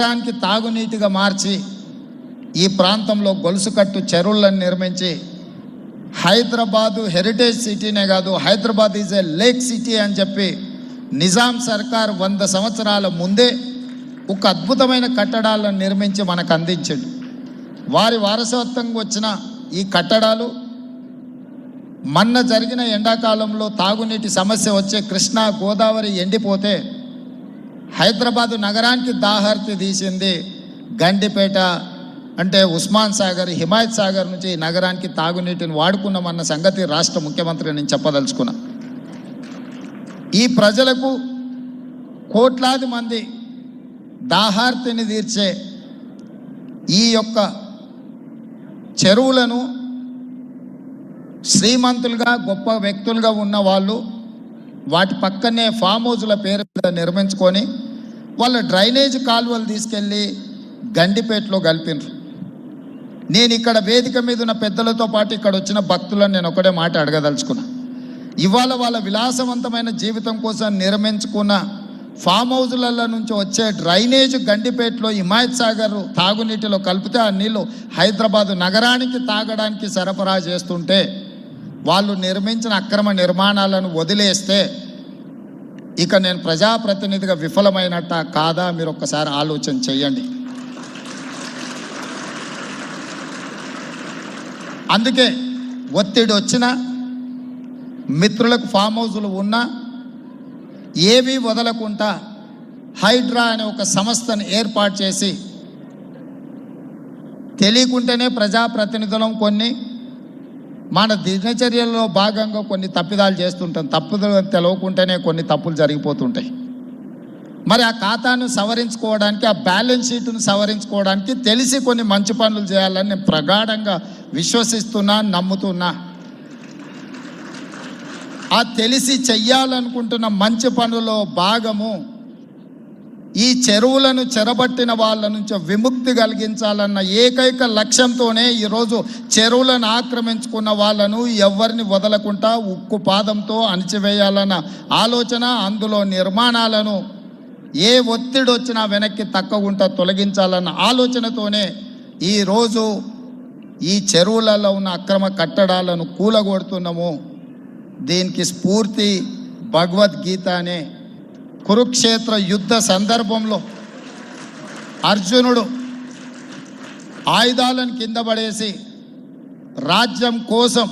నగరానికి తాగునీటిగా మార్చి ఈ ప్రాంతంలో గొలుసుకట్టు చెరువులను నిర్మించి హైదరాబాదు హెరిటేజ్ సిటీనే కాదు, Hyderabad is a lake city అని చెప్పి నిజాం సర్కార్ 100 సంవత్సరాల ముందే ఒక అద్భుతమైన కట్టడాలను నిర్మించి మనకు అందించాడు. వారి వారసత్వంగా వచ్చిన ఈ కట్టడాలు మొన్న జరిగిన ఎండాకాలంలో తాగునీటి సమస్య వచ్చే కృష్ణా గోదావరి ఎండిపోతే హైదరాబాదు నగరానికి దాహార్తి తీసింది గండిపేట అంటే ఉస్మాన్ సాగర్, హిమాయత్ సాగర్ నుంచి ఈ నగరానికి తాగునీటిని వాడుకున్నామన్న సంగతి రాష్ట్ర ముఖ్యమంత్రి నేను చెప్పదలుచుకున్నా. ఈ ప్రజలకు కోట్లాది మంది దాహార్తిని తీర్చే ఈ యొక్క చెరువులను శ్రీమంతులుగా గొప్ప వ్యక్తులుగా ఉన్న వాళ్ళు వాటి పక్కనే ఫామ్ హౌజ్ల పేరు మీద నిర్మించుకొని వాళ్ళ డ్రైనేజ్ కాలువలు తీసుకెళ్ళి గండిపేటలో కలిపినారు. నేను ఇక్కడ వేదిక మీద ఉన్న పెద్దలతో పాటు ఇక్కడ వచ్చిన భక్తులను నేను ఒకటే మాట అడగదలుచుకున్నా. ఇవాళ వాళ్ళ విలాసవంతమైన జీవితం కోసం నిర్మించుకున్న ఫామ్ హౌజ్ల నుంచి వచ్చే డ్రైనేజ్ గండిపేటలో హిమాయత్ సాగర్ తాగునీటిలో కలిపితే ఆ నీళ్ళు హైదరాబాదు నగరానికి తాగడానికి సరఫరా చేస్తుంటే వాళ్ళు నిర్మించిన అక్రమ నిర్మాణాలను వదిలేస్తే ఇక నేను ప్రజాప్రతినిధిగా విఫలమైనట్ట కాదా మీరు ఒక్కసారి ఆలోచన చెయ్యండి. అందుకే ఒత్తిడి వచ్చినా మిత్రులకు ఫామ్ హౌజులు ఉన్నా ఏవి వదలకుండా హైడ్రా అనే ఒక సంస్థను ఏర్పాటు చేసి తెలియకుంటేనే ప్రజాప్రతినిధులం కొన్ని మన దినచర్యల్లో భాగంగా కొన్ని తప్పిదాలు చేస్తుంటాం. తప్పులు తెలవకుంటేనే కొన్ని తప్పులు జరిగిపోతుంటాయి. మరి ఆ ఖాతాను సవరించుకోవడానికి, ఆ బ్యాలెన్స్ షీట్ను సవరించుకోవడానికి తెలిసి కొన్ని మంచి పనులు చేయాలని నేను ప్రగాఢంగా విశ్వసిస్తున్నా, నమ్ముతున్నా. ఆ తెలిసి చెయ్యాలనుకుంటున్న మంచి పనులో భాగము ఈ చెరువులను చెరబట్టిన వాళ్ళ నుంచి విముక్తి కలిగించాలన్న ఏకైక లక్ష్యంతోనే ఈరోజు చెరువులను ఆక్రమించుకున్న వాళ్ళను ఎవరిని వదలకుండా ఉక్కు పాదంతో అణిచివేయాలన్న ఆలోచన, అందులో నిర్మాణాలను ఏ ఒత్తిడి వచ్చినా వెనక్కి తక్కకుండా తొలగించాలన్న ఆలోచనతోనే ఈరోజు ఈ చెరువులలో ఉన్న అక్రమ కట్టడాలను కూలగొడుతున్నాము. దీనికి స్ఫూర్తి భగవద్గీత అనే కురుక్షేత్ర యుద్ధ సందర్భంలో అర్జునుడు ఆయుధాలను కింద పడేసి రాజ్యం కోసం